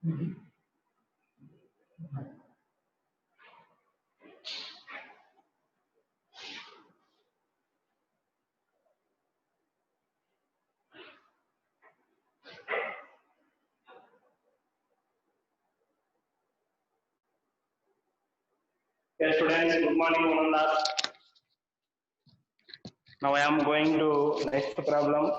Yes, students, good morning, Mohandas. Now I am going to next problem.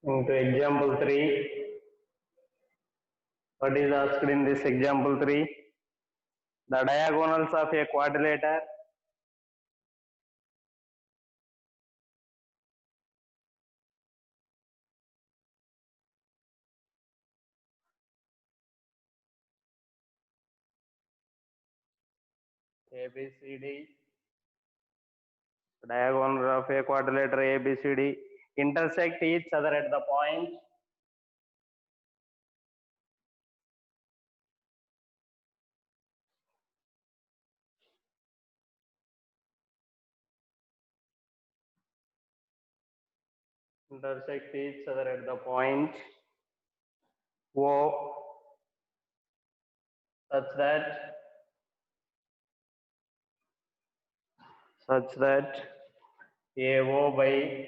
Into example 3, what is asked in this example 3? The diagonals of a quadrilateral ABCD, diagonal of a quadrilateral ABCD intersect each other at the point O such that AO by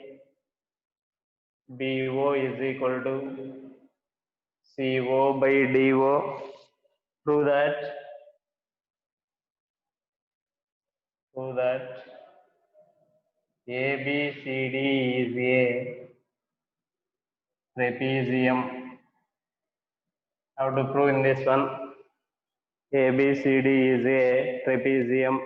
BO is equal to CO by DO. Prove that ABCD is a trapezium. How to prove in this one? ABCD is a trapezium.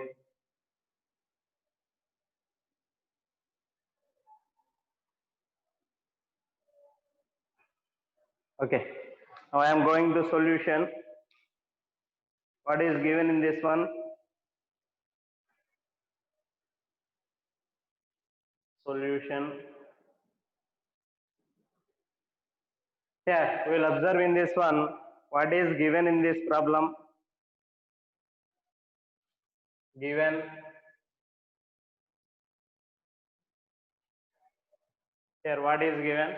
Okay. Now I am going to solution. What is given in this one? Solution. Here we will observe in this one what is given in this problem. Given here what is given?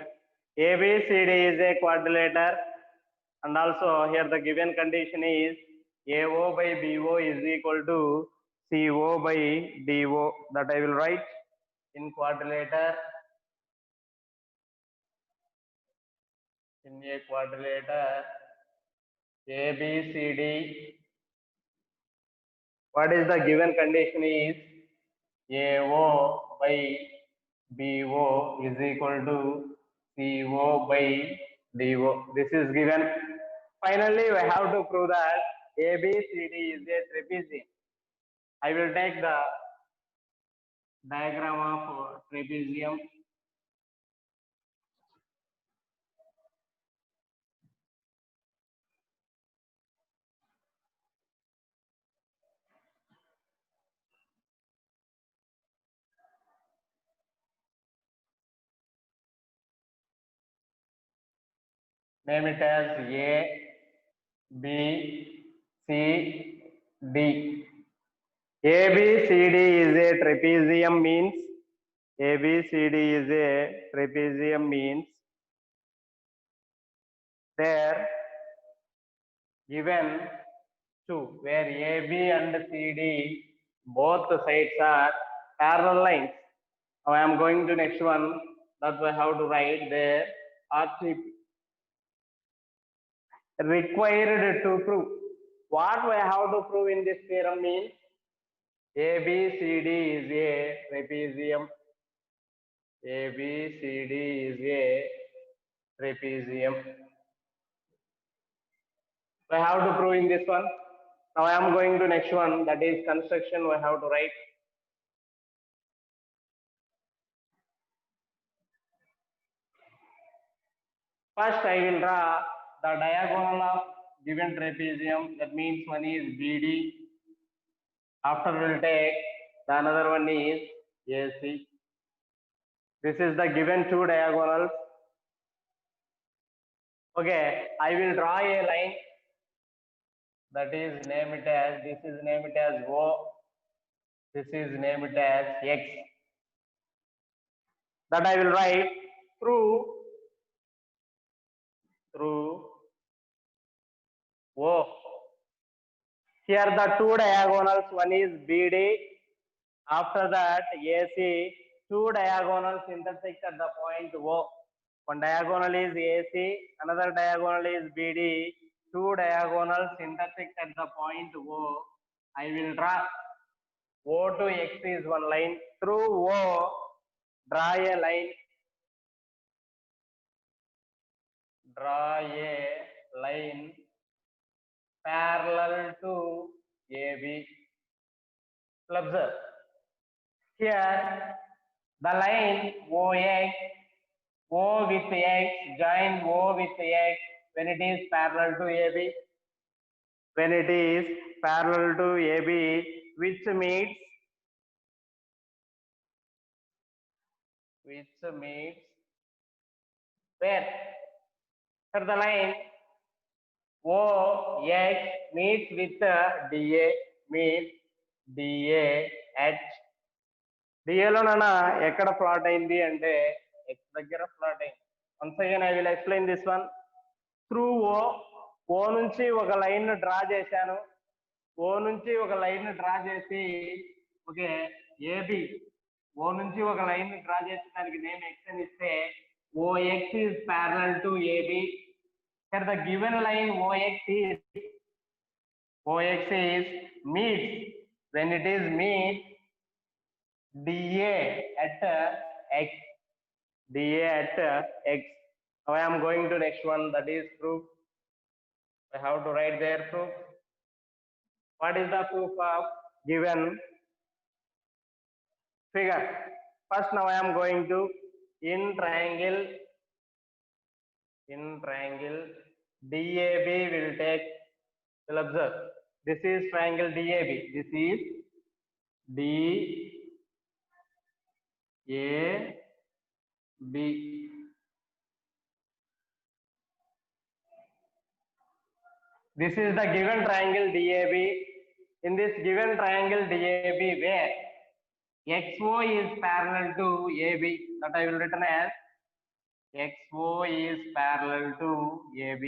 ABCD is a quadrilateral, and also here the given condition is AO by BO is equal to CO by DO. That I will write in quadrilateral. In a quadrilateral ABCD, what is the given condition is AO by BO is equal to CO by DO. This is given. Finally, we have to prove that ABCD is a trapezium. I will take the diagram of trapezium. Name it as A, B, C, D. ABCD is a trapezium means ABCD is a trapezium means there given two where AB and CD both sides are parallel lines. Now I am going to next one. That's why how to write there are three required to prove. What we have to prove in this theorem means ABCD is a trapezium. ABCD is a trapezium. We have to prove in this one. Now I am going to next one, that is construction. We have to write. First, I will draw the diagonal of given trapezium. That means one is BD. After we'll take the another one is AC. This is the given two diagonals. Okay, I will draw a line. That is name it as, this is name it as O. This is name it as X. That I will write through O. Here the two diagonals, one is BD. After that AC, two diagonals intersect at the point O. One diagonal is AC, another diagonal is BD. Two diagonals intersect at the point O. I will draw O to X is one line. Through O, draw a line. Draw a line parallel to AB. Observe. Here, the line OX, O with X, join O with X when it is parallel to AB. When it is parallel to AB, which meets where? For the line OX meets with DA, meets DA at DA లో నాన్న ఎక్కడ plot అయింది అంటే X దగ్గర plot అయింది. Once again I will explain this one. Through O నుంచి ఒక line draw చేశాను. O నుంచి ఒక లైన్ డ్రా చేసి ఓకే AB O నుంచి ఒక లైన్ డ్రా చేసి దానికి నేమ్ X అని ఇస్తే OX is parallel to AB. Here the given line OX is meets when it is meets DA at X. DA at X. Now I am going to next one, that is proof. I have to write their proof. What is the proof of given figure? First, now I am going to in triangle DAB will take, will observe. This is triangle DAB. This is DAB. This is the given triangle DAB. In this given triangle DAB, where XO is parallel to AB, that I will written as XO is parallel to AB.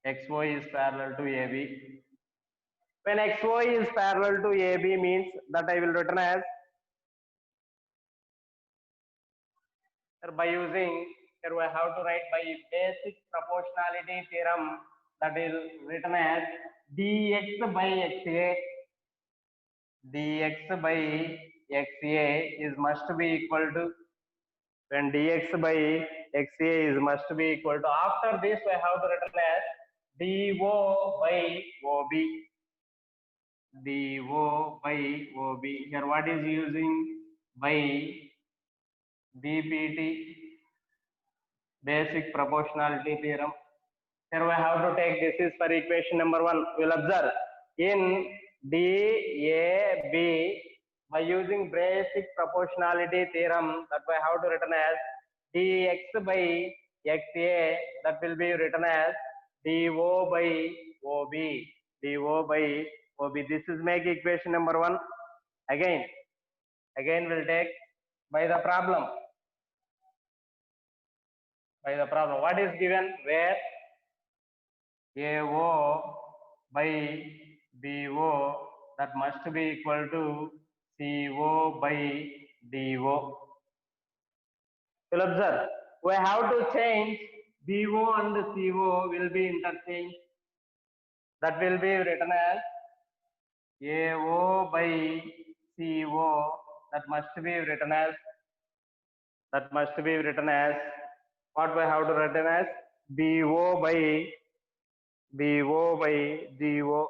XO is parallel to AB. When XO is parallel to AB means that I will written as, by using, here we have to write by basic proportionality theorem, that is written as dx by xa. Dx by xa is must be equal to, when dx by xa is must be equal to, after this we have to written as do by ob. Do by ob. Here what is using? By BPT, basic proportionality theorem. Here we have to take, this is for equation number 1. We will observe in DAB, by using basic proportionality theorem, that we have to written as dx by xa, that will be written as do by ob. Do by ob. This is make equation number 1. Again we'll take by the problem. What is given? Where AO by BO, that must be equal to CO by DO. You'll observe, we have to change BO and CO will be interchanged. That will be written as AO by CO, that must be written as, what we have to written as BO by BO by GO.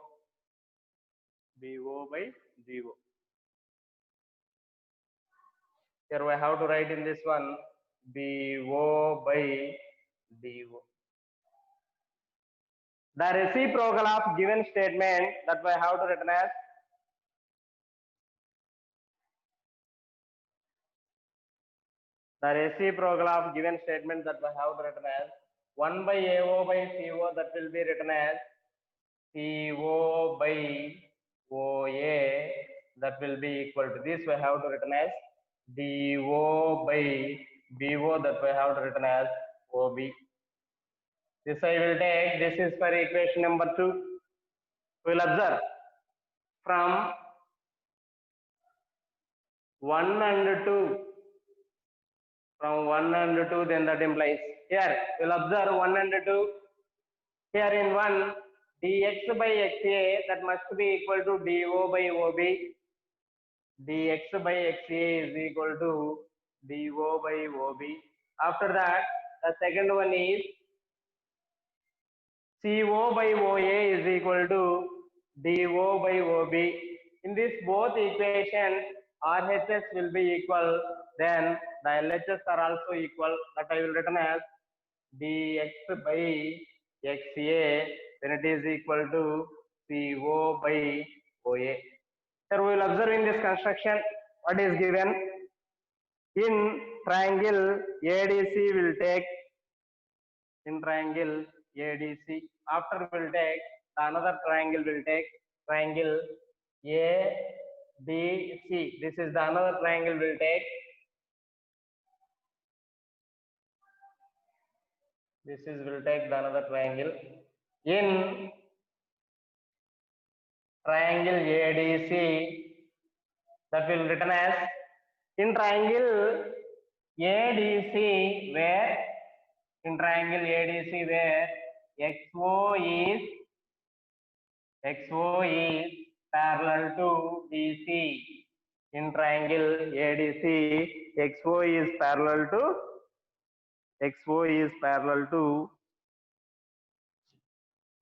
BO by GO. Here we have to write in this one BO by DO. The reciprocal of given statement that we have to written as given statement that we have to written as 1 by AO by CO, that will be written as CO by OA, that will be equal to this we have to written as DO by BO, that we have to written as OB. This I will take, this is for equation number 2. We will observe from 1 and 2, from 1 and 2, then that implies here we will observe 1 and 2. Here in 1, dx by xa, that must be equal to do by ob. Dx by xa is equal to do by ob. After that, the second one is co by oa is equal to do by ob. In this both equations, RHS will be equal, then the LHS are also equal, that I will written as dx by xa, when it is equal to co by oa. Here we will observe in this construction what is given. In triangle ADC will take, in triangle ADC, after will take the another triangle will take triangle ABC. This is the another triangle will take. This is will take the another triangle. In triangle ADC, that will written as, in triangle ADC where, in triangle ADC where XO is parallel to DC. In triangle ADC, XO is parallel to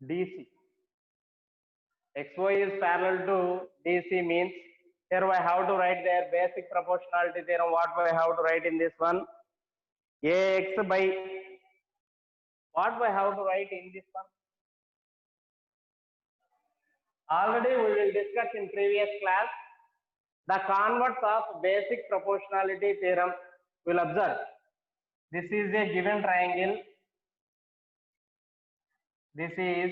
DC. XO is parallel to DC means, here we have to write their basic proportionality theorem. What we have to write in this one? AX by, what we have to write in this one? Already we will discuss in previous class the converse of basic proportionality theorem. We will observe. This is a given triangle. This is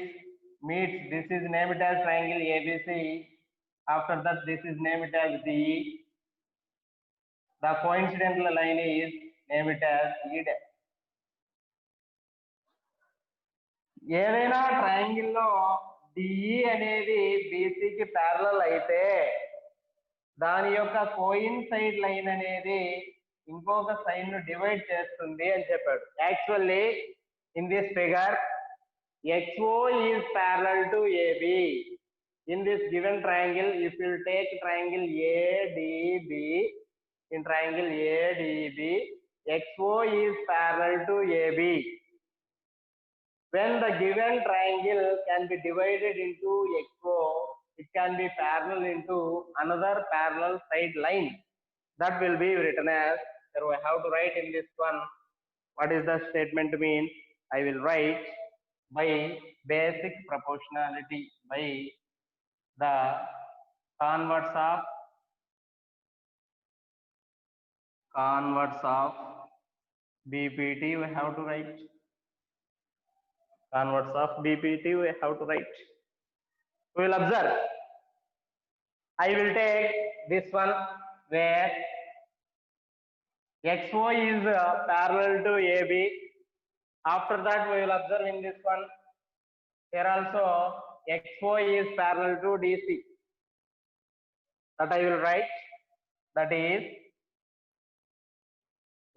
meets, this is named as triangle ABC. After that, this is named as DE. The coincidental line is named as E dash. ఏదైనా triangle లో DE అనేది బీసీకి parallel అయితే దాని యొక్క coincide line అనేది ఇంకొక side ను డివైడ్ చేస్తుంది అని చెప్పాడు. Actually in this figure XO is parallel to AB. In this given triangle, if you take triangle ADB, in triangle ADB, XO is parallel to AB. When the given triangle can be divided into XO, it can be parallel into another parallel side line. That will be written as, here we have to write in this one, what is the statement mean? I will write by basic proportionality, by the converse of BPT we have to write. Converse of BPT we have to write. We will observe. I will take this one where XO is parallel to AB. After that, we will observe in this one. Here also XO is parallel to DC. That I will write. That is,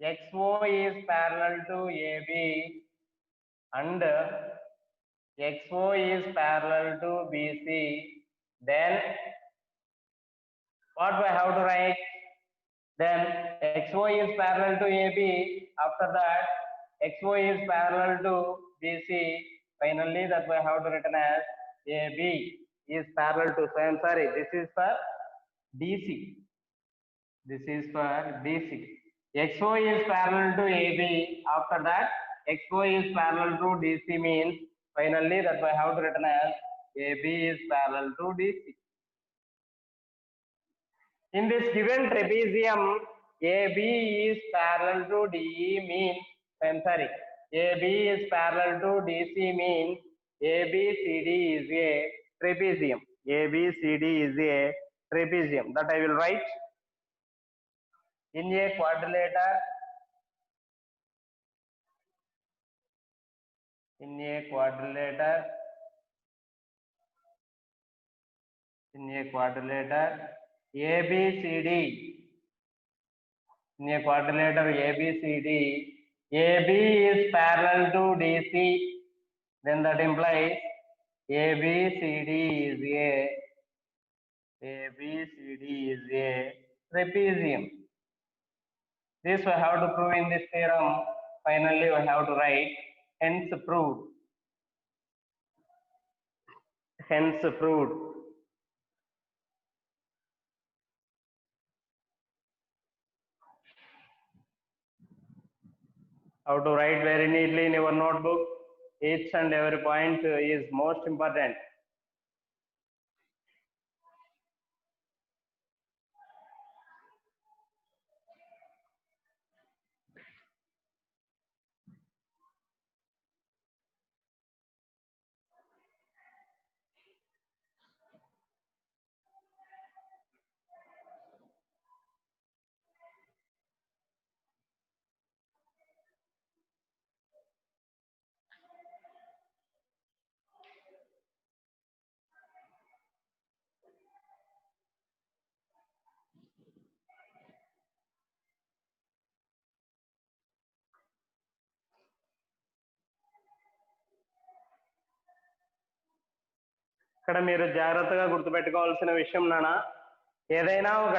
XO is parallel to AB and XO is parallel to BC. Then what we have to write? Then XO is parallel to AB. After that, XO is parallel to BC. Finally, that we have to written as AB is parallel to. So I am sorry. This is for DC. This is for DC. XO is parallel to AB. After that, XO is parallel to DC means finally that we have to written as AB is parallel to DC. In this given trapezium, AB is parallel to DE means, I'm sorry, AB is parallel to DC means ABCD is a trapezium. ABCD is a trapezium. That I will write. In a quadrilateral, in a quadrilateral, ABCD, in a quadrilateral ABCD, AB is parallel to DC, then that implies ABCD is a trapezium. This we have to prove in this theorem. Finally, we have to write hence proved. Hence proved. How to write very neatly in your notebook. Each and every point is most important. ఇక్కడ మీరు జాగ్రత్తగా గుర్తుపెట్టుకోవాల్సిన విషయం నానా, ఏదైనా ఒక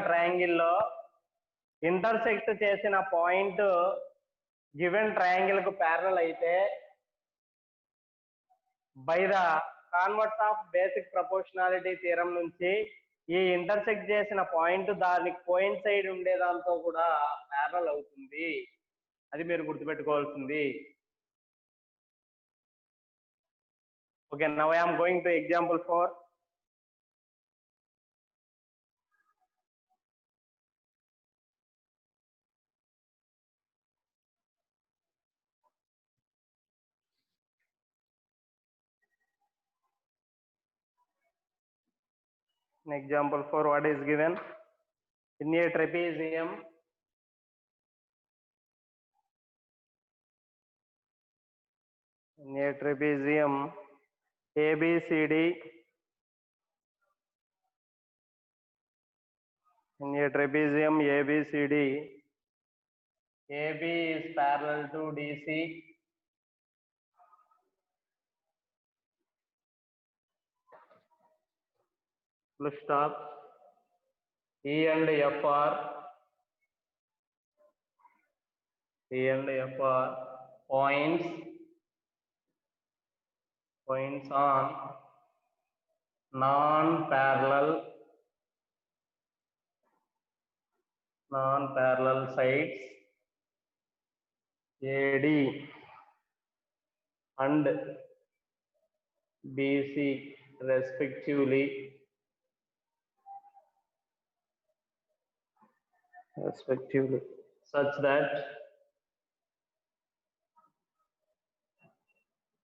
ట్రయాంగిల్లో intersect చేసిన point given triangle కు ప్యారలల్ అయితే by the converse of basic proportionality theorem నుంచి ఈ ఇంటర్సెక్ట్ చేసిన పాయింట్ దానికి కోయిన్సైడ్ ఉండే దాంతో కూడా ప్యారలల్ అవుతుంది. అది మీరు గుర్తుపెట్టుకోవాల్సింది. Okay, now I am going to example 4. In example 4, what is given? In a trapezium, ABCD, AB is parallel to DC. Full stop. E and F are points on non-parallel sides AD and BC respectively, such that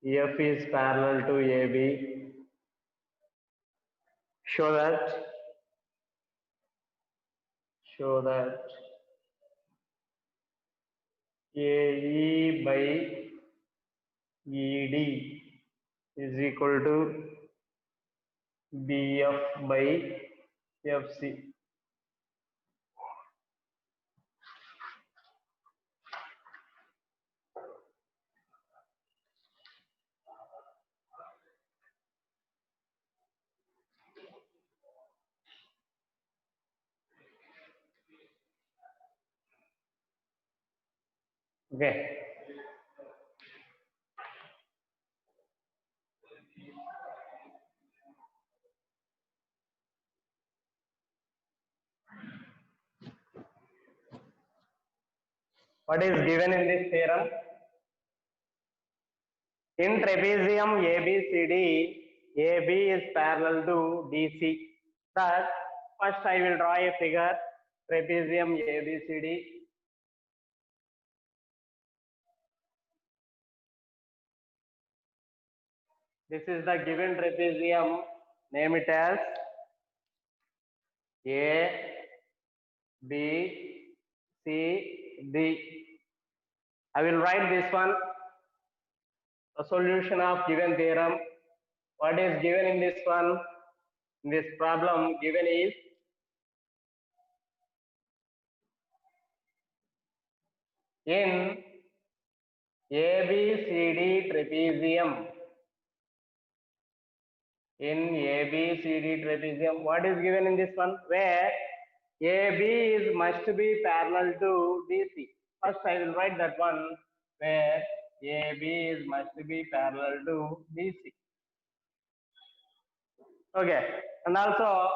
F is parallel to AB. Show that AE by ED is equal to BF by FC. Okay. What is given in this theorem? In trapezium ABCD, AB is parallel to DC. Thus, first I will draw a figure, trapezium ABCD. This is the given trapezium. Name it as A, B, C, D. I will write this one, the solution of given theorem. What is given in this one? In this problem, given is in ABCD trapezium. In ABCD trapezium, what is given in this one? Where AB is must be parallel to DC. First, I will write that one where AB is must be parallel to DC. Okay, and also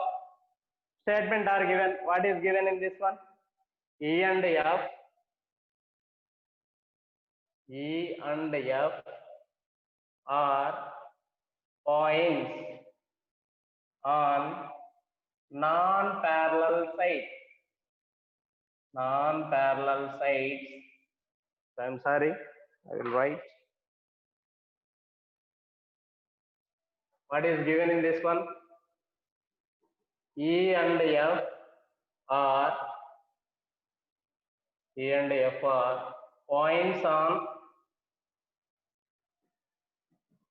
statement are given. What is given in this one? E and F are points on non-parallel sides. Non-parallel sides. So I'm sorry, I will write. What is given in this one? E and F are points on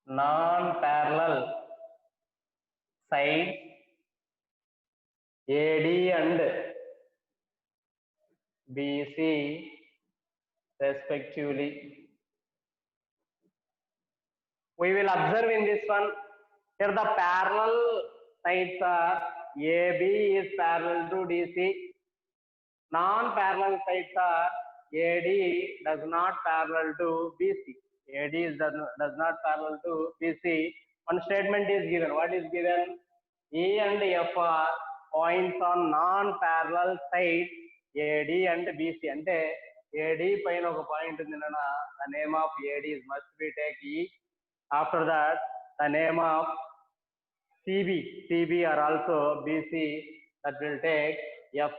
non-parallel sides AD and BC respectively. We will observe in this one, here the parallel sides are AB is parallel to DC. Non-parallel sides are AD does not parallel to BC. AD does not parallel to BC. One statement is given. What is given? E and F are points on non-parallel sides AD and BC. Ante AD paina oka point undina, the name of AD is must be take E. After that, the name of CB are also BC, that will take F.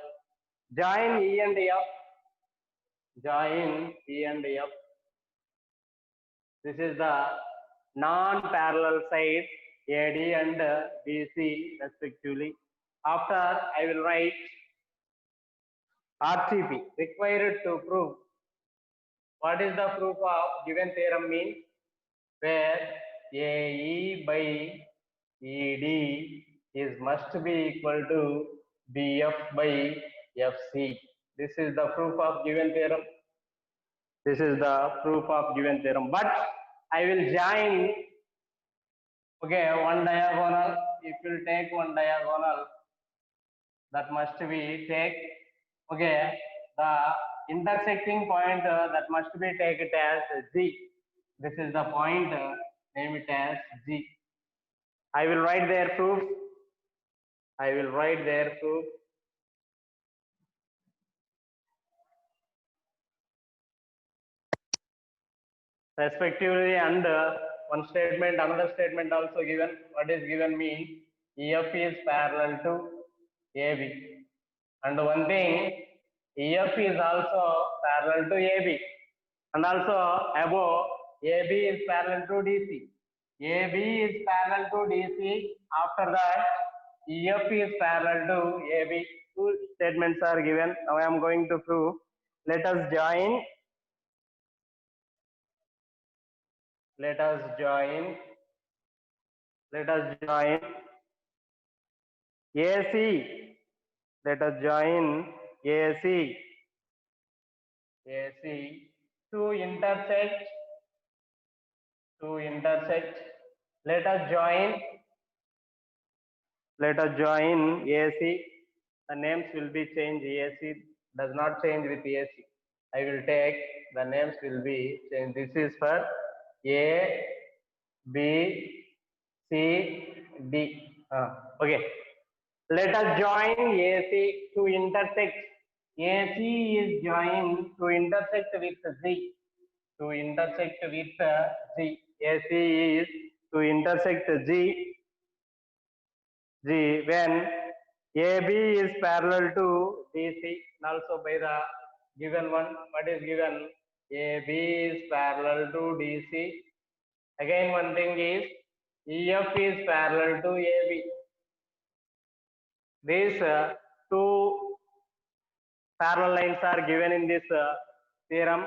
Join E and F. Join E and F. This is the non-parallel sides AD and BC respectively. After, I will write RTP, required to prove. What is the proof of given theorem means? Where AE by ED is must be equal to BF by FC. This is the proof of given theorem. This is the proof of given theorem. But I will join, okay, one diagonal. If you take one diagonal, that must be take, okay, the intersecting point that must be taken as G. This is the point, name it as G. I will write their proof. I will write their proof. Respectively, and one statement, another statement also given. What is given means EF is parallel to AB. And one thing, EF is also parallel to AB. And also above, AB is parallel to DC. AB is parallel to DC. After that, EF is parallel to AB. Two statements are given. Now I am going to prove. Let us join. Let us join AC. Let us join AC to intersect. Let us join AC. The names will be changed. AC does not change with AC. I will take, the names will be changed. This is for A, B, C, D. Okay. Let us join AC to intersect AC is joined to intersect with Z. To intersect with Z. AC is to intersect G when AB is parallel to DC. And also by the given one, what is given? AB is parallel to DC. Again, one thing is EF is parallel to AB. These two parallel lines are given in this theorem.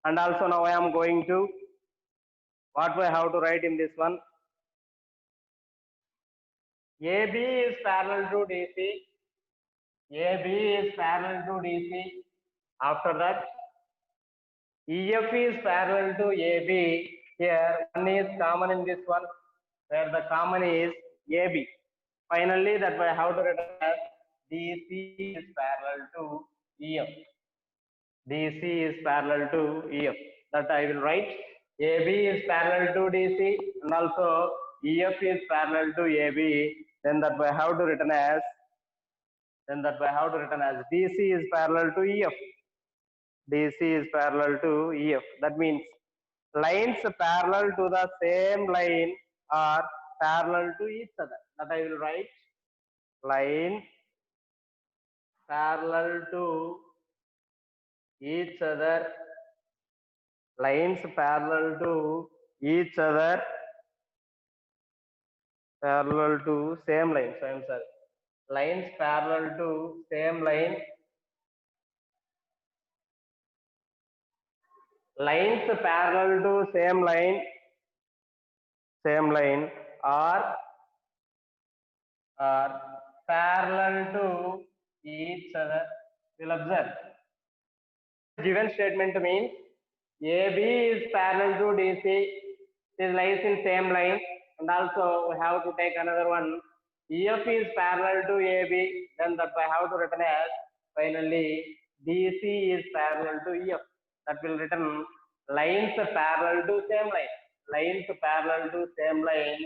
And also now I am going to what we have to write in this one. AB is parallel to DC. AB is parallel to DC. After that, EF is parallel to AB. Here, one is common in this one, where the common is AB. Finally, that way how to write as DC is parallel to EF. DC is parallel to EF. That I will write. AB is parallel to DC, and also EF is parallel to AB. Then that way how to written as DC is parallel to EF. DC is parallel to EF. That means lines parallel to the same line are parallel to each other. That I will write. Lines parallel to each other. Lines parallel to each other. Parallel to same line. So I am sorry. Lines parallel to same line. Lines parallel to same line are parallel to each other. We'll observe. Given statement means AB is parallel to DC. It lies in same line, and also we have to take another one. EF is parallel to AB. Then that I have to written as finally DC is parallel to EF. That will written lines parallel to same line. Lines parallel to same line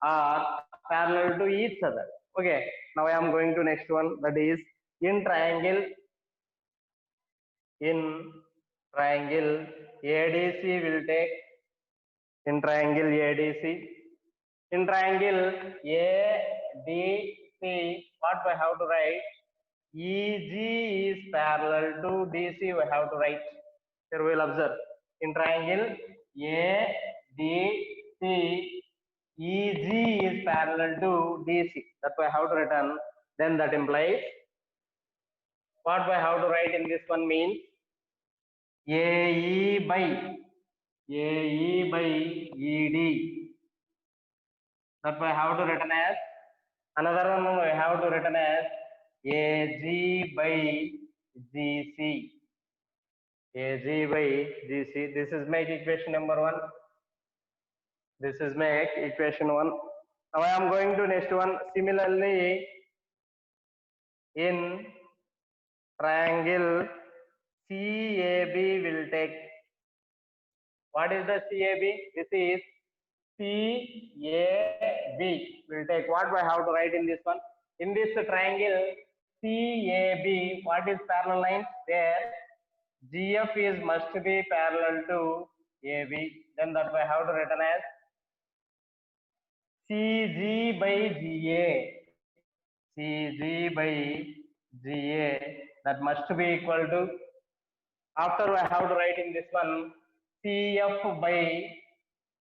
are parallel to each other. Okay. Now I am going to next one. That is in triangle. In triangle ADC will take. In triangle ADC. In triangle ADC, what we have to write? EG is parallel to DC. We have to write. Here we will observe. In triangle ADC, EG is parallel to DC. That we have to written. Then that implies what we have to write in this one means AE by ED. That we have to written as another one. We have to written as AG by GC. AG by GC. This is make equation number 1. This is make equation 1. Now I am going to next one. Similarly, in triangle CAB will take. What is the CAB? This is CAB will take. What we have to write in this one? In this triangle CAB, what is parallel line? There GF is must be parallel to AB. Then that we have to written as CG by GA. CG by GA, that must be equal to. After we have to write in this one CF by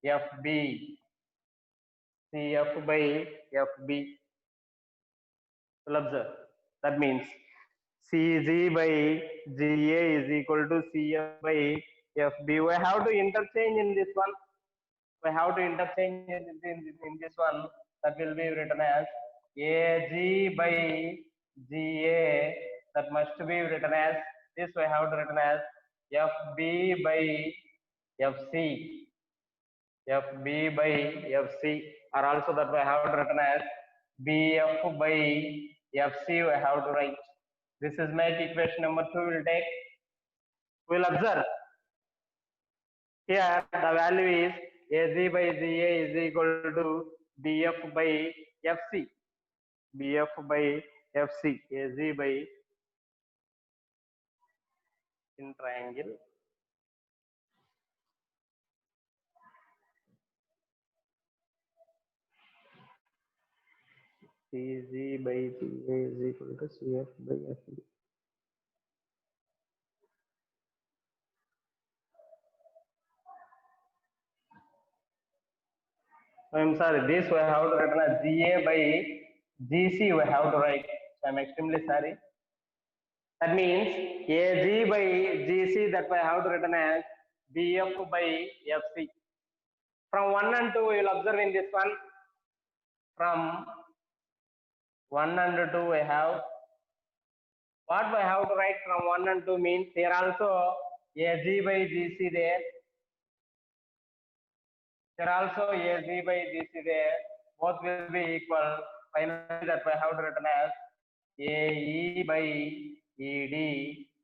FB. CF by FB. Well, observe. That means CG by GA is equal to CF by FB. We have to interchange in this one. We have to interchange in this one. That will be written as AG by GA. That must be written as this. We have to written as FB by FC. FB by FC. Or also that we have to written as BF by FC. We have to write. This is my equation number 2 will take. We'll observe. Here the value is AG by GA is equal to BF by FC. BF by FC. AG by in triangle CG by CA is equal to CF by FB. I'm sorry, this we have to write as GA by GC we have to write. So I'm extremely sorry. That means AG by GC that we have to written as BF by FC. From 1 and 2 we will observe in this one. From 1 and 2 we have, what we have to write from 1 and 2 means here also AG by GC there. Here also AG by GC there. Both will be equal. Finally that we have to written as AE by ED,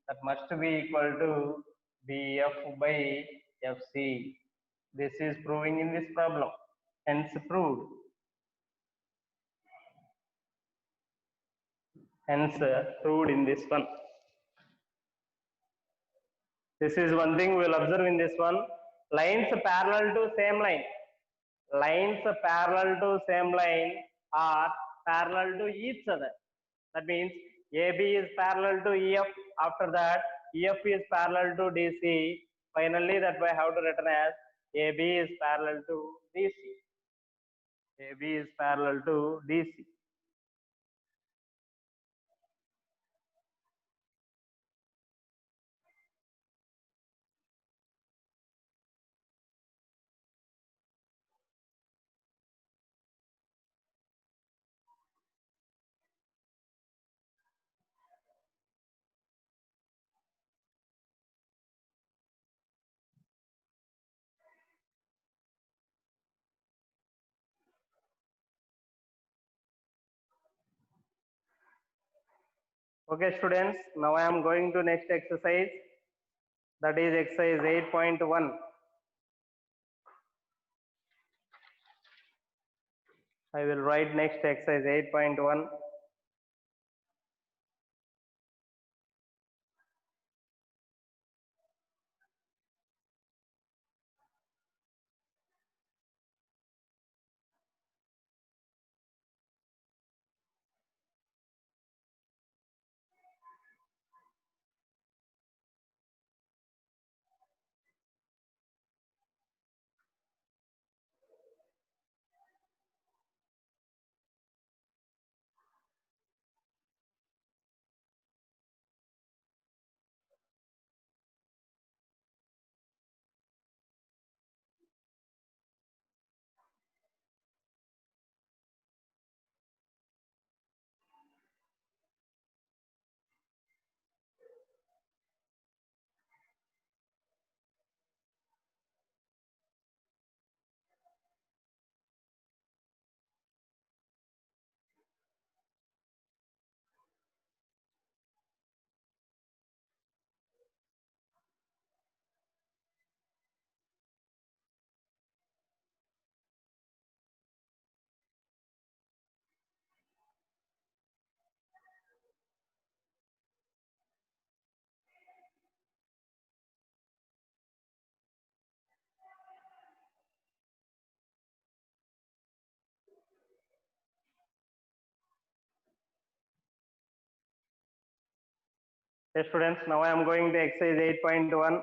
that must be equal to BF by FC. This is proving in this problem. Hence proved. Hence proved in this one. This is one thing we will observe in this one. Lines parallel to same line. Lines parallel to same line are parallel to each other. That means AB is parallel to EF. After that, EF is parallel to DC. Finally, that we have to written as AB is parallel to DC. AB is parallel to DC. Okay, students, now I am going to next exercise. That is exercise 8.1. I will write next exercise 8.1. Okay, students, now I am going to exercise 8.1.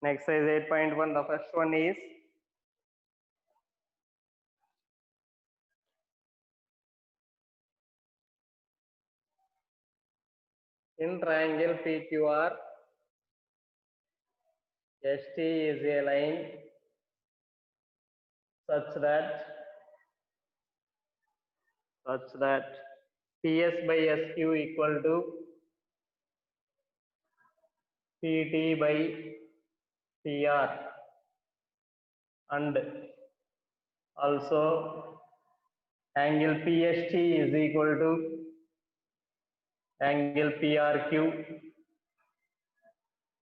Exercise 8.1, the first one is in triangle PQR, ST is a line such that PS by SQ equal to PT by PR, and also angle PST is equal to angle PRQ,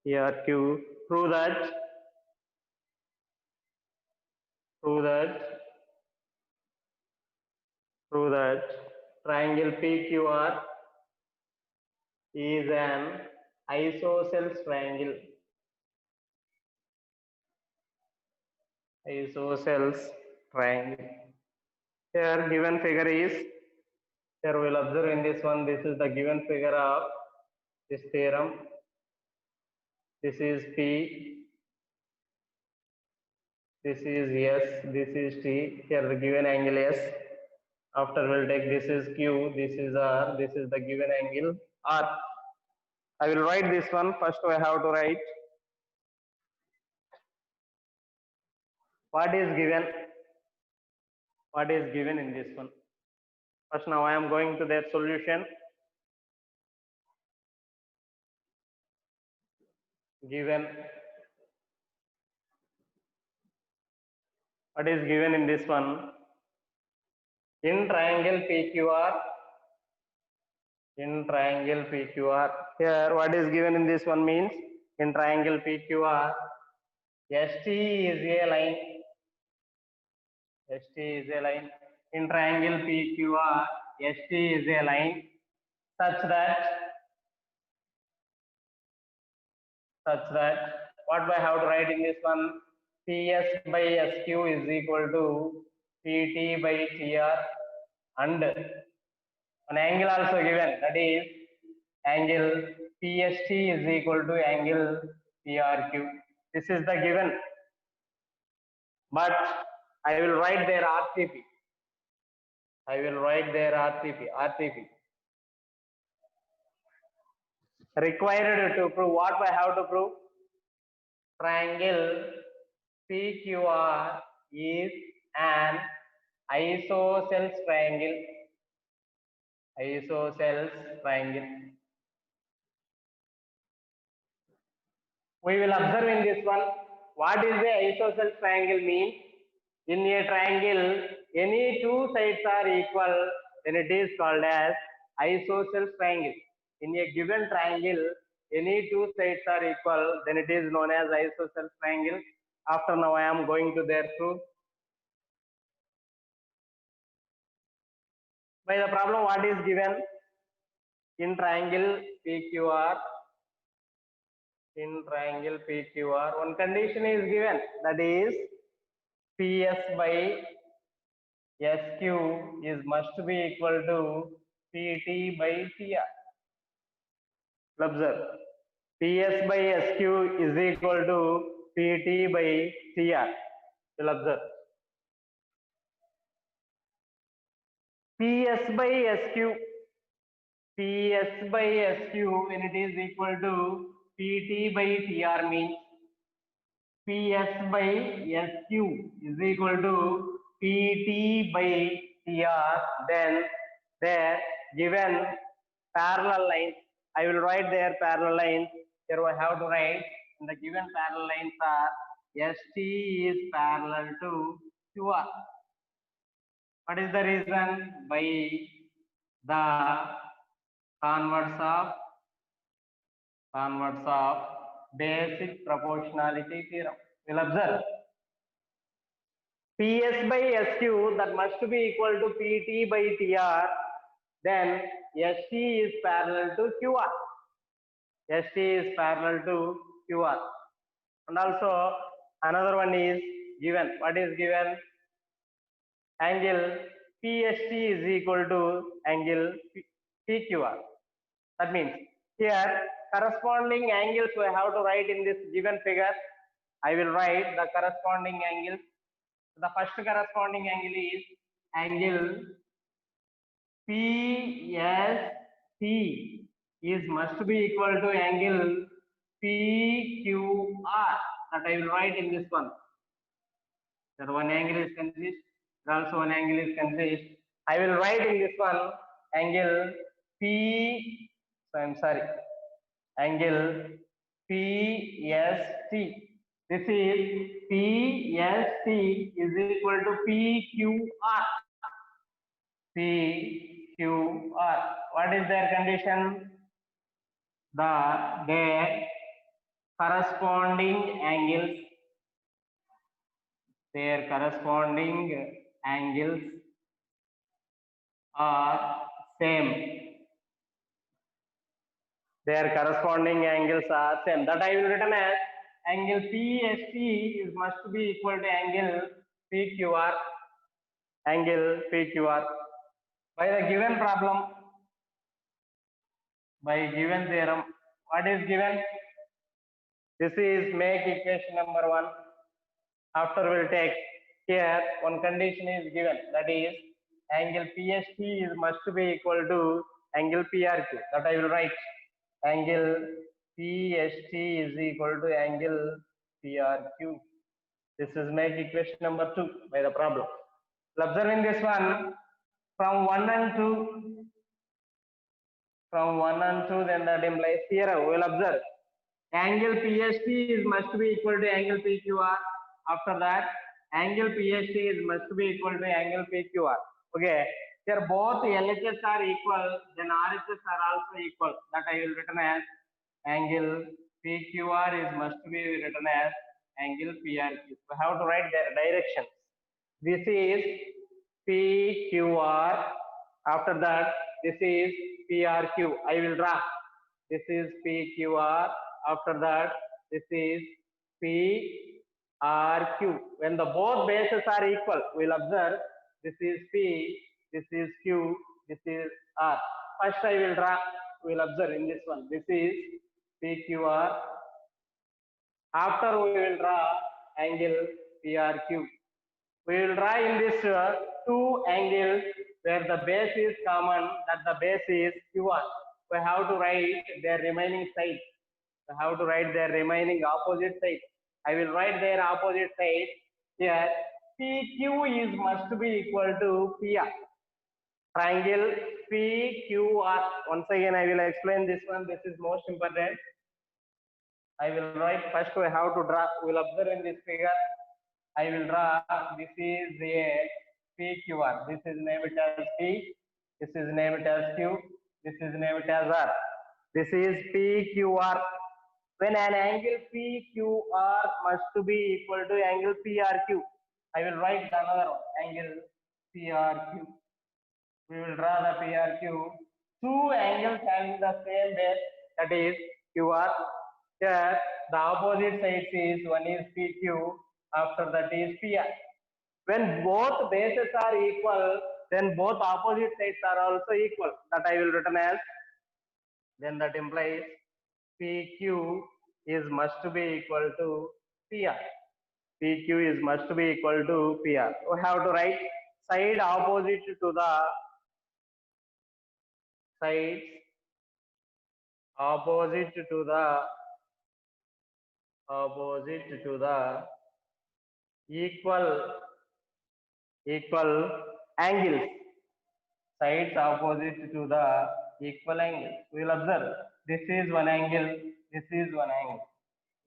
here Q. Prove that prove that prove that triangle PQR is an isosceles triangle. Isosceles triangle. Here given figure is, here we will observe in this one, this is the given figure of this theorem. This is P, this is S, this is T. Here the given angle S. After we'll take this is Q, this is R, this is the given angle R. I will write this one. First I have to write what is given. What is given in this one. First now I am going to their solution. Given. What is given in this one? In triangle PQR. In triangle PQR. Here what is given in this one means, in triangle PQR, ST is a line. ST is a line. In triangle PQR, ST is a line such that what do I have to write in this one? PS by SQ is equal to PT by TR, and an angle also given, that is angle PST is equal to angle PRQ. This is the given, but I will write their RTP. I will write their RTP. Required to prove, what I have to prove? Triangle PQR is an isosceles triangle. Isosceles triangle. We will observe in this one, what is the isosceles triangle mean? In a triangle, any two sides are equal, then it is called as isosceles triangle. In a given triangle, any two sides are equal, then it is known as isosceles triangle. After now I am going to their proof. By the problem, what is given? In triangle PQR, one condition is given, that is PS by SQ is must be equal to PT by TR. Observe, PS by SQ is equal to PT by TR. You'll observe. PS by SQ when it is equal to PT by TR means PS by SQ is equal to PT by TR, then their given parallel lines, I will write their parallel lines. Here I have to write, the given parallel lines are ST is parallel to QR. What is the reason? By the converse of basic proportionality theorem. We'll observe PS by SQ that must be equal to PT by TR, then ST is parallel to QR. ST is parallel to QR. And also another one is given. What is given? Angle PST is equal to angle PQR. That means here corresponding angles we have to write in this given figure. I will write the corresponding angles. The first corresponding angle is angle PST is must be equal to angle PQR. That I will write in this one. That one angle is consist. Also one angle is consist. I will write in this one angle angle PST. This is PST is equal to PQR. PQR. What is their condition? Their corresponding angles, their corresponding angles are same. Their corresponding angles are same. That I will written as angle PST is must be equal to angle PQR. Angle PQR. By the given problem, by given theorem, what is given? This is make equation number 1. After we'll take here one condition is given, that is angle PST is must be equal to angle PRQ. That I will write angle PST is equal to angle PRQ. This is make equation number 2 by the problem. Observing this one from 1 and 2. From 1 and 2, then that implies here we will observe angle PST is must be equal to angle PQR. After that, angle PST is must be equal to angle PQR. Okay, here both LHS are equal, then RHS are also equal. That I will written as angle PQR is must be written as angle PRQ. We have to write their directions. This is PQR. After that, this is PRQ. I will draw. This is PQR. After that, this is PRQ. When the both bases are equal, we'll observe this is P, this is Q, this is R. First I will draw. We'll observe in this one. This is PQR. After we will draw angle PRQ. We will draw in this two angles where the base is common, that the base is QR. We have to write their remaining sides. We have to write their remaining opposite sides. I will write their opposite sides here. PQ is must be equal to PR. Triangle PQR. Once again, I will explain this one. This is most important. I will write first. We have to draw. We will observe in this figure. I will draw. This is a PQR. This is name it as P. This is name it as Q. This is name it as R. This is PQR. When an angle PQR must be equal to angle PRQ, I will write another one, angle PRQ. We will draw the PRQ. Two angles having the same base, that is QR. Here the opposite sides is one is PQ. After that is PR. When both bases are equal, then both opposite sides are also equal. That I will written as. Then that implies PQ is must be equal to PR. PQ is must be equal to PR. We have to write side opposite to the sides opposite to the equal angles. Sides opposite to the equal angles. We will observe this is one angle, this is one angle.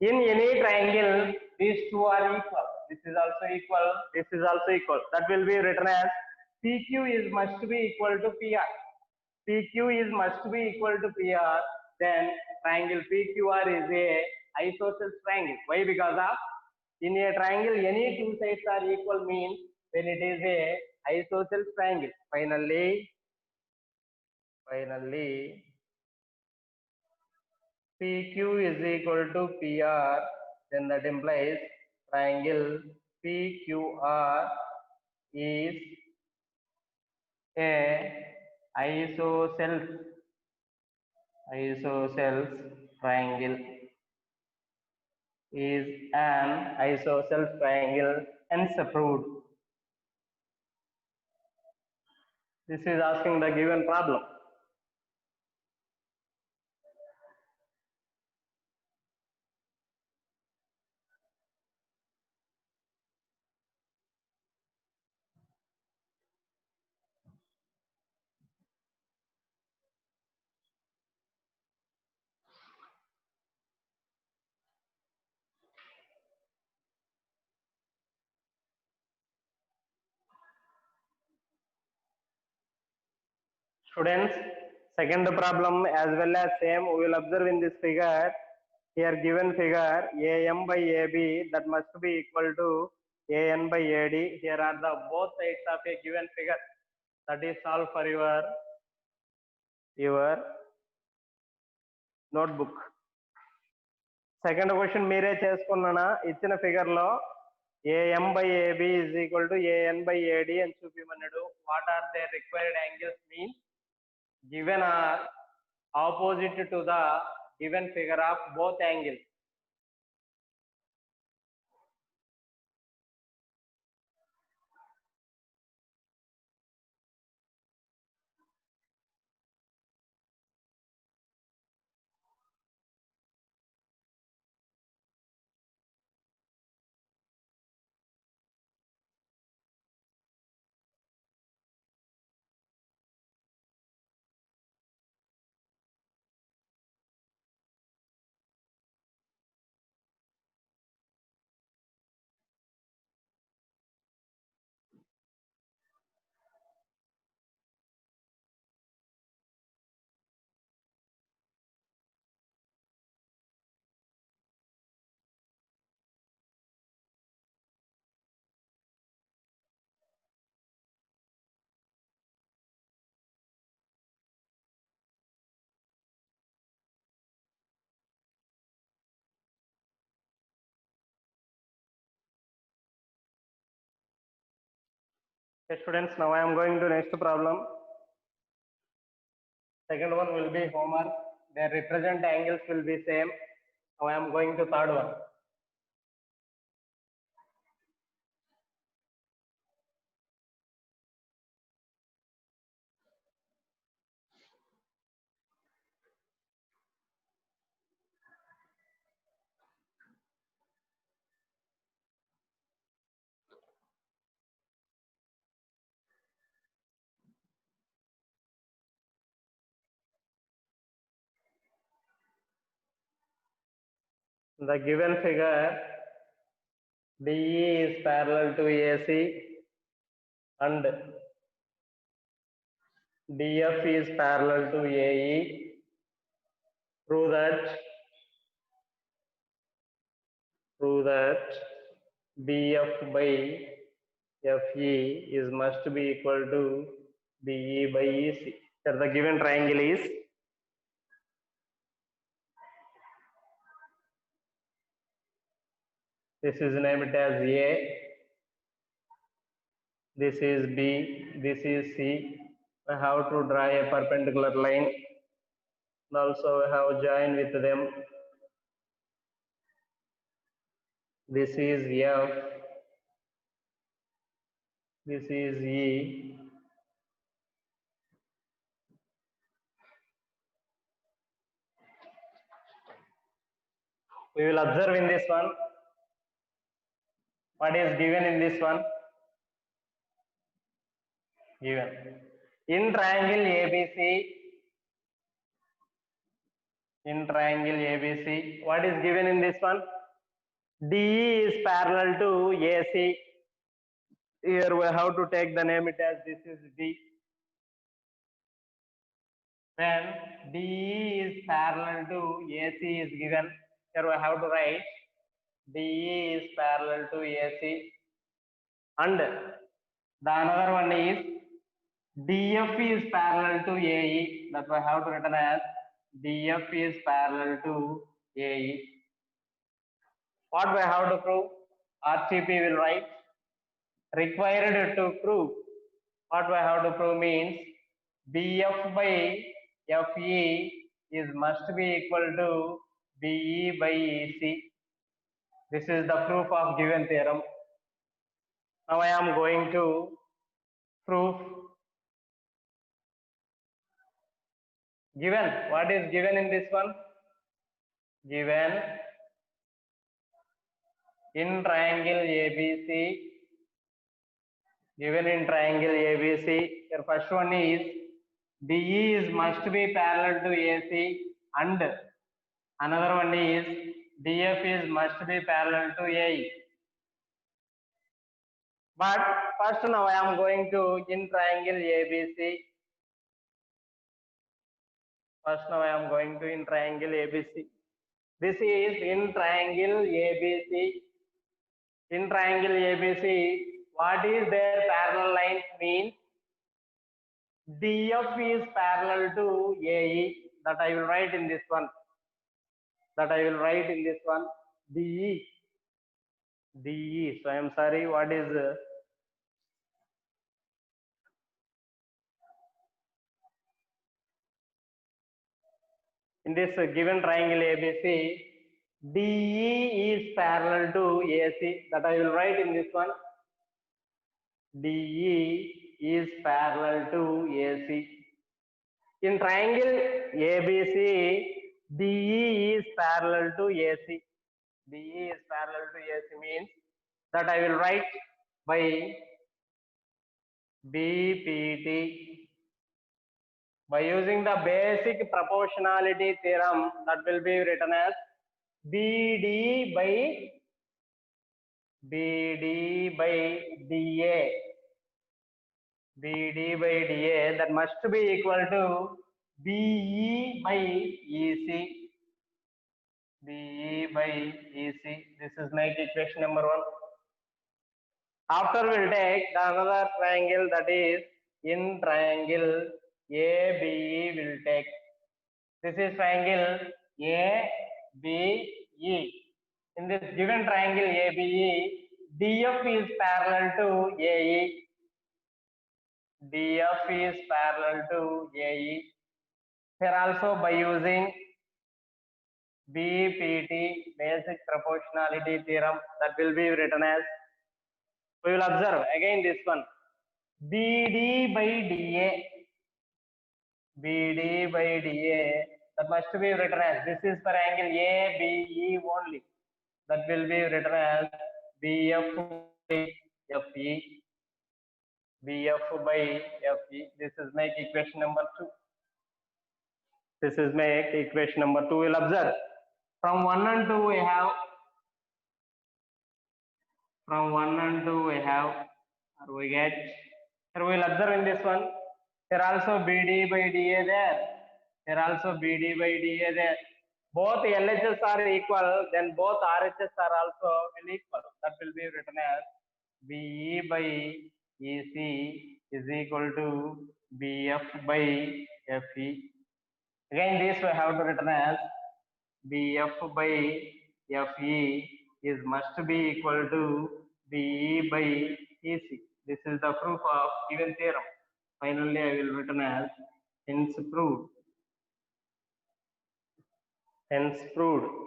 In any triangle, these two are equal. This is also equal, this is also equal. That will be written as PQ is must be equal to PR. PQ is must be equal to PR. Then triangle PQR is a isosceles triangle. Why? Because of in a triangle, any two sides are equal means when it is a isosceles triangle. Finally, PQ is equal to PR, then that implies triangle PQR is a isosceles triangle, is an isosceles triangle, hence proved. This is asking the given problem. Students, second problem as well as same we will observe in this figure. Here given figure AM by AB, that must be equal to AN by AD. Here are the both sides of a given figure. That is all for your notebook. Second question మీరే చేసుకున్నానా ఇచ్చిన figure లో AM by AB is equal to AN by AD అని చూపిమన్నాడు. What are their required angles mean? Given are opposite to the given figure of both angles. Okay, students, now I am going to next problem. Second one will be homework. Their represent angles will be same. Now I am going to third one. The given figure DE is parallel to AC and DF is parallel to AE. Prove that BF by FE is must be equal to BE by EC. Here the given triangle is this is named as A, this is B, this is C. I have to draw a perpendicular line and also I have joined with them. This is F, this is E, we will observe in this one what is given in this one. Given in triangle ABC, what is given in this one? DE is parallel to AC. Here we have to take the name it as this is D. When DE is parallel to AC is given, here we have to write DE is parallel to AC, and the another one is DF is parallel to AE. That we have to written as DF is parallel to AE. What we have to prove? RTP will write required to prove. What we have to prove means BF by FE is must be equal to BE by EC. This is the proof of given theorem. Now I am going to prove. Given, what is given in this one? Given in triangle ABC, given in triangle ABC, your first one is DE is must be parallel to AC and another one is DF is must be parallel to AE. But first now I am going to in triangle ABC. First now I am going to in triangle ABC. This is in triangle ABC. In triangle ABC, what is their parallel lines means DF is parallel to AE. That I will write in this one. That I will write in this one. DE. DE. So I am sorry. What is in this given triangle ABC? DE is parallel to AC. That I will write in this one. DE is parallel to AC. In triangle ABC, DE is parallel to AC. DE is parallel to AC means that I will write by BPT. By using the basic proportionality theorem, that will be written as BD by DA. BD by DA, that must be equal to BE by EC. BE by EC. This is my equation number 1. After we'll take the another triangle, that is in triangle ABE will take. This is triangle ABE. In this given triangle ABE, DF is parallel to AE. DF is parallel to AE. Here also by using BPT, basic proportionality theorem, that will be written as, we will observe again this one, BD by DA. BD by DA, that must be written as, this is for angle ABE only. That will be written as BF by FE. BF by FE. This is make equation number 2. This is make equation number 2. We'll observe from 1 and 2 we have, from 1 and 2 we have, or we get, here we will observe in this one, here also BD by DA there, here also BD by DA there. Both LHS are equal, then both RHS are also will equal. That will be written as BE by EC is equal to BF by FE. Again, this we have to written as BF by FE is must be equal to BE by EC. This is the proof of given theorem. Finally, I will written as hence proved. Hence proved.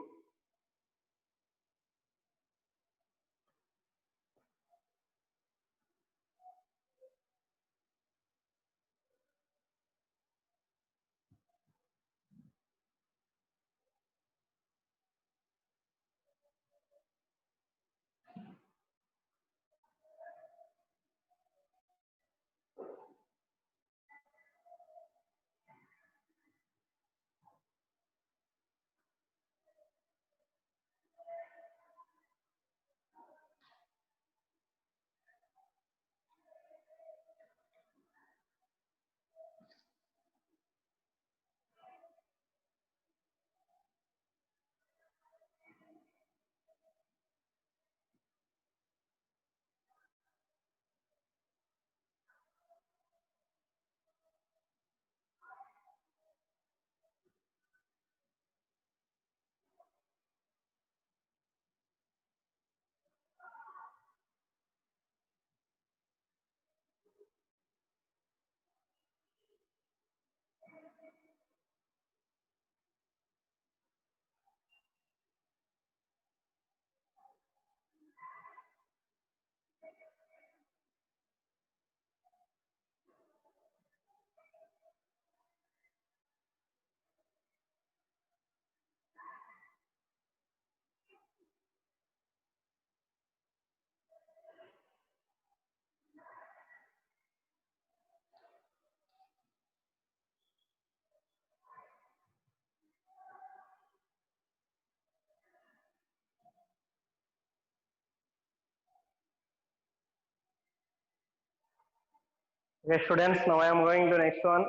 Okay, students, now I am going to next one.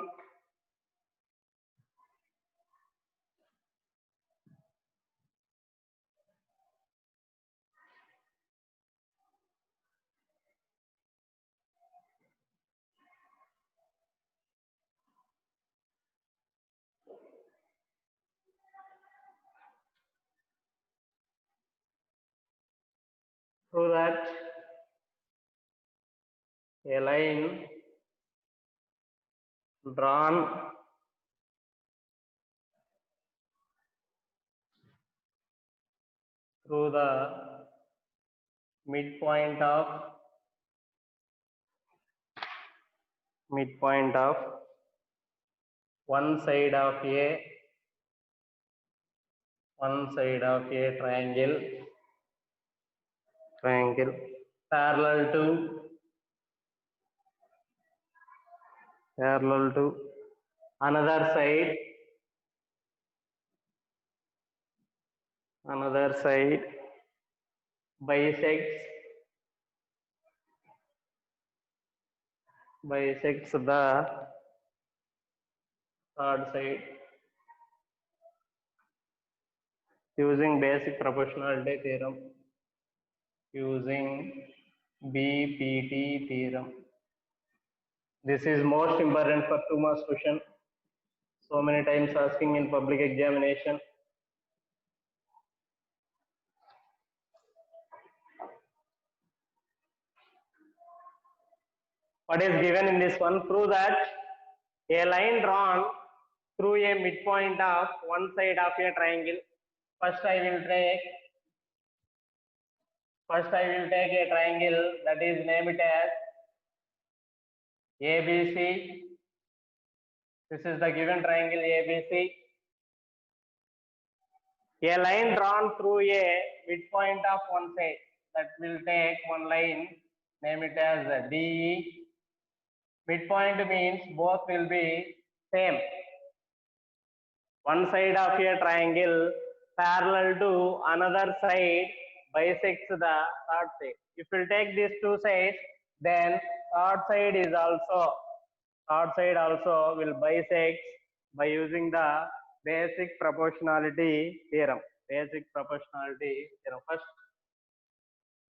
Prove that a line drawn through the midpoint of one side of a triangle parallel to another side bisects the third side using basic proportionality theorem, using BPT theorem. This is most important for 2 marks question, so many times asking in public examination. What is given in this one? Prove that a line drawn through a midpoint of one side of a triangle. First I will take a triangle that is named as ABC. This is the given triangle ABC. A line drawn through a midpoint of one side, that will take one line, name it as DE. Midpoint means both will be same. One side of a triangle parallel to another side bisects the third side. If we take these two sides, then third side also will bisect by using the basic proportionality theorem. First,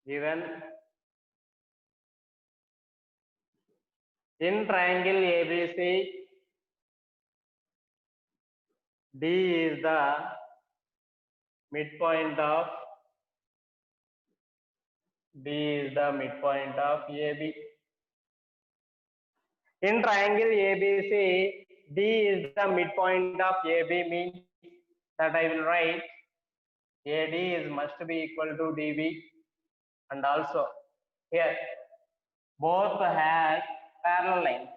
given in triangle ABC, D is the midpoint of AB. In triangle ABC, D is the midpoint of AB, means that I will write AD is must be equal to DB, and also here both has parallel lines,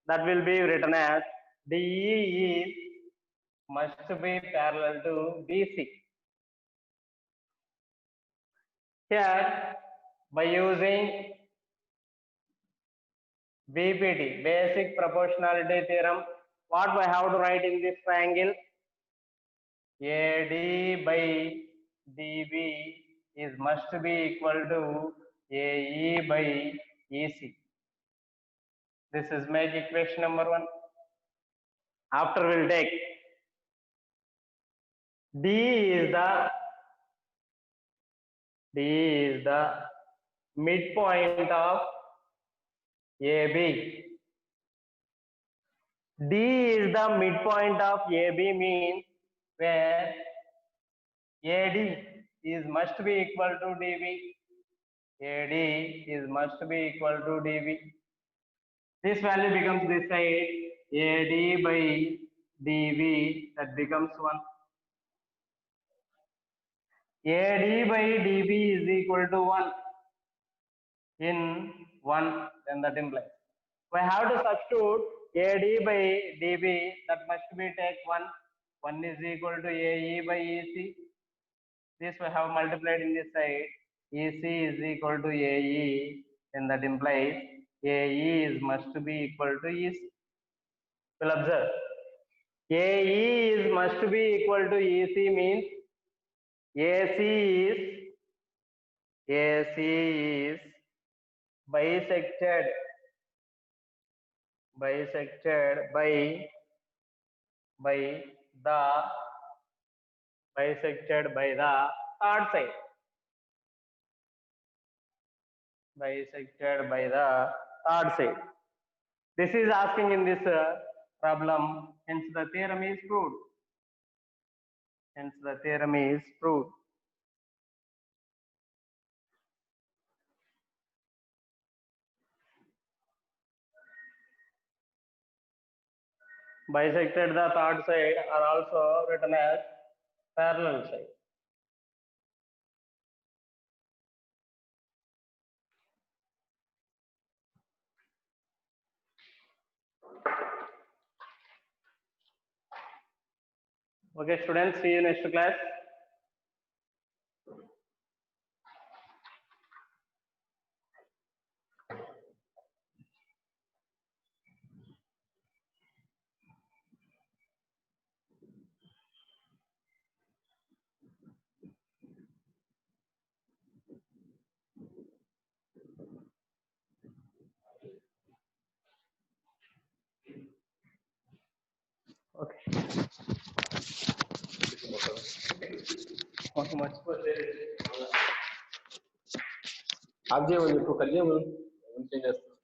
that will be written as DE is must be parallel to BC. Here by using BPT, basic proportionality theorem, what I have to write in this triangle? AD by DB is must be equal to AE by EC. This is make equation number 1. After we'll take D is the midpoint of AB. D is the midpoint of AB means where AD is must be equal to DB. AD is must be equal to DB. This value becomes this side, AD by DB, that becomes 1. AD by DB is equal to 1 in 1, then that implies we have to substitute AD by DB, that must be take 1 is equal to AE by EC. This we have multiplied in this side, EC is equal to AE, then that implies AE is must be equal to EC. We'll observe AE is must be equal to EC means AC is bisected by the third side. This is asking in this problem, hence the theorem is proved. bisected the third side are also written as parallel side. Okay, students, see you next class. Okay. आप जे म्हणजे तो कल जे म्हणून